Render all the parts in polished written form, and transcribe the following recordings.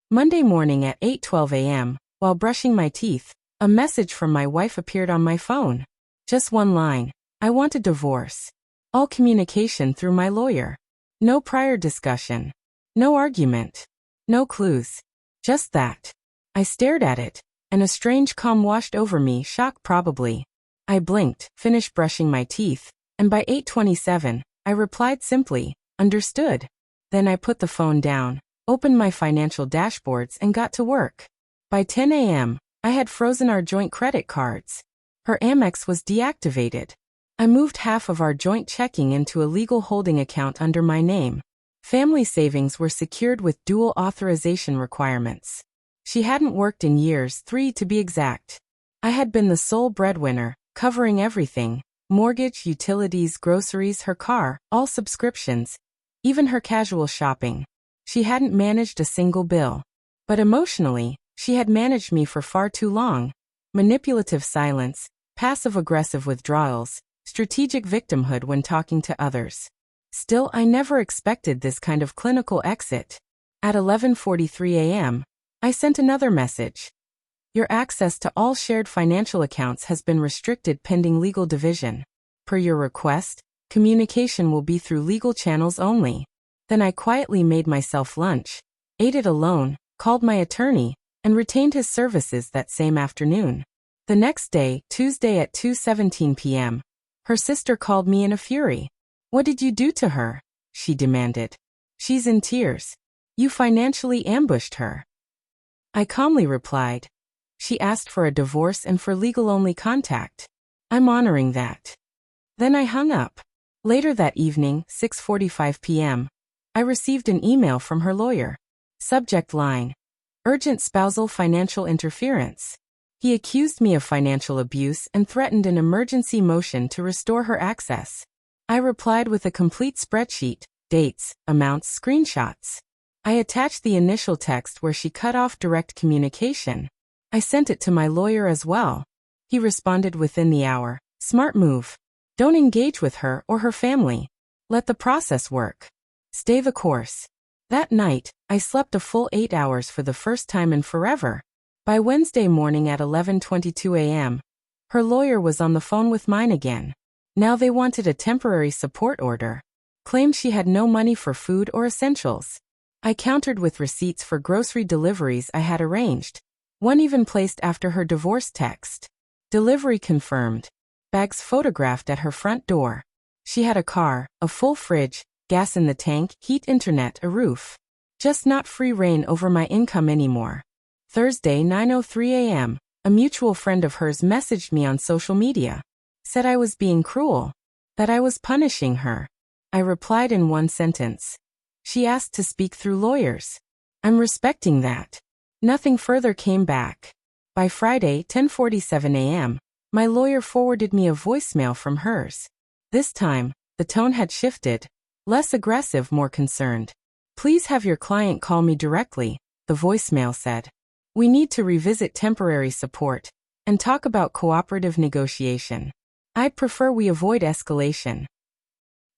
Monday morning at 8:12 a.m., while brushing my teeth, a message from my wife appeared on my phone. Just one line. I want a divorce. All communication through my lawyer. No prior discussion. No argument. No clues. Just that. I stared at it, and a strange calm washed over me, shock probably. I blinked, finished brushing my teeth, and by 8:27, I replied simply, understood. Then I put the phone down, opened my financial dashboards and got to work. By 10 a.m., I had frozen our joint credit cards. Her Amex was deactivated. I moved half of our joint checking into a legal holding account under my name. Family savings were secured with dual authorization requirements. She hadn't worked in years, 3 to be exact. I had been the sole breadwinner, covering everything: mortgage, utilities, groceries, her car, all subscriptions, even her casual shopping. She hadn't managed a single bill. But emotionally, she had managed me for far too long. Manipulative silence, passive-aggressive withdrawals, strategic victimhood when talking to others. Still, I never expected this kind of clinical exit. At 11:43 a.m., I sent another message. Your access to all shared financial accounts has been restricted pending legal division. Per your request, communication will be through legal channels only. Then I quietly made myself lunch, ate it alone, called my attorney, and retained his services that same afternoon. The next day, Tuesday at 2:17 p.m., her sister called me in a fury. What did you do to her? She demanded. She's in tears. You financially ambushed her. I calmly replied. She asked for a divorce and for legal-only contact. I'm honoring that. Then I hung up. Later that evening, 6:45 p.m., I received an email from her lawyer. Subject line: Urgent spousal financial interference. He accused me of financial abuse and threatened an emergency motion to restore her access. I replied with a complete spreadsheet, dates, amounts, screenshots. I attached the initial text where she cut off direct communication. I sent it to my lawyer as well. He responded within the hour. Smart move. Don't engage with her or her family. Let the process work. Stay the course. That night, I slept a full 8 hours for the first time in forever. By Wednesday morning at 11:22 a.m., her lawyer was on the phone with mine again. Now they wanted a temporary support order. Claimed she had no money for food or essentials. I countered with receipts for grocery deliveries I had arranged. One even placed after her divorce text. Delivery confirmed. Bags photographed at her front door. She had a car, a full fridge, gas in the tank, heat, internet, a roof. Just not free reign over my income anymore. Thursday, 9:03 a.m., a mutual friend of hers messaged me on social media. Said I was being cruel. That I was punishing her. I replied in one sentence. She asked to speak through lawyers. I'm respecting that. Nothing further came back. By Friday, 10:47 a.m., my lawyer forwarded me a voicemail from hers. This time, the tone had shifted. Less aggressive, more concerned. Please have your client call me directly, the voicemail said. We need to revisit temporary support and talk about cooperative negotiation. I'd prefer we avoid escalation.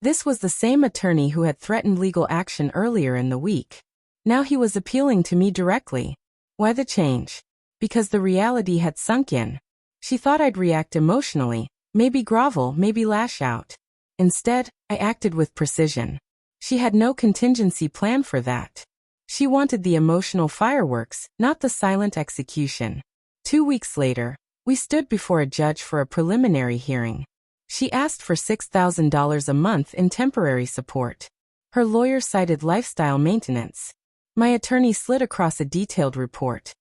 This was the same attorney who had threatened legal action earlier in the week. Now he was appealing to me directly. Why the change? Because the reality had sunk in. She thought I'd react emotionally, maybe grovel, maybe lash out. Instead, I acted with precision. She had no contingency plan for that. She wanted the emotional fireworks, not the silent execution. 2 weeks later, we stood before a judge for a preliminary hearing. She asked for $6,000 a month in temporary support. Her lawyer cited lifestyle maintenance. My attorney slid across a detailed report.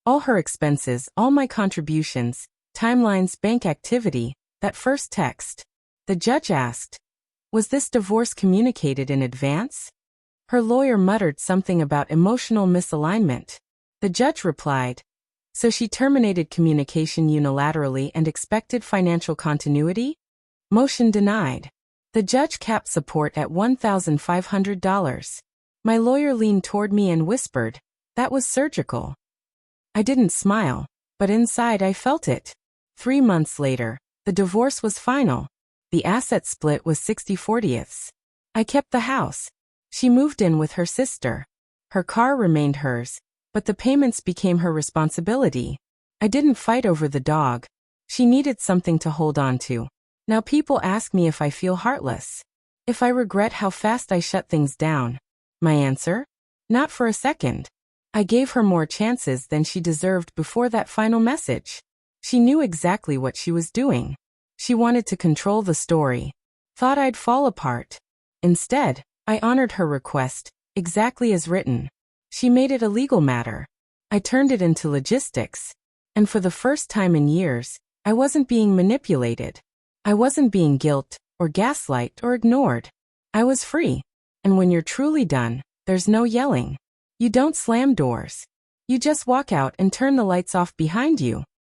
All her expenses, all my contributions, timelines, bank activity, that first text. The judge asked, was this divorce communicated in advance? Her lawyer muttered something about emotional misalignment. The judge replied, so she terminated communication unilaterally and expected financial continuity? Motion denied. The judge capped support at $1,500. My lawyer leaned toward me and whispered, that was surgical. I didn't smile, but inside I felt it. 3 months later, the divorce was final. The asset split was 60/40. I kept the house. She moved in with her sister. Her car remained hers, But the payments became her responsibility. I didn't fight over the dog. She needed something to hold on to. Now people ask me if I feel heartless. If I regret how fast I shut things down. My answer? Not for a second. I gave her more chances than she deserved before that final message. She knew exactly what she was doing. She wanted to control the story. Thought I'd fall apart. Instead, I honored her request, exactly as written. She made it a legal matter. I turned it into logistics. And for the first time in years, I wasn't being manipulated. I wasn't being guilt, or gaslight, or ignored. I was free. And when you're truly done, there's no yelling. You don't slam doors. You just walk out and turn the lights off behind you.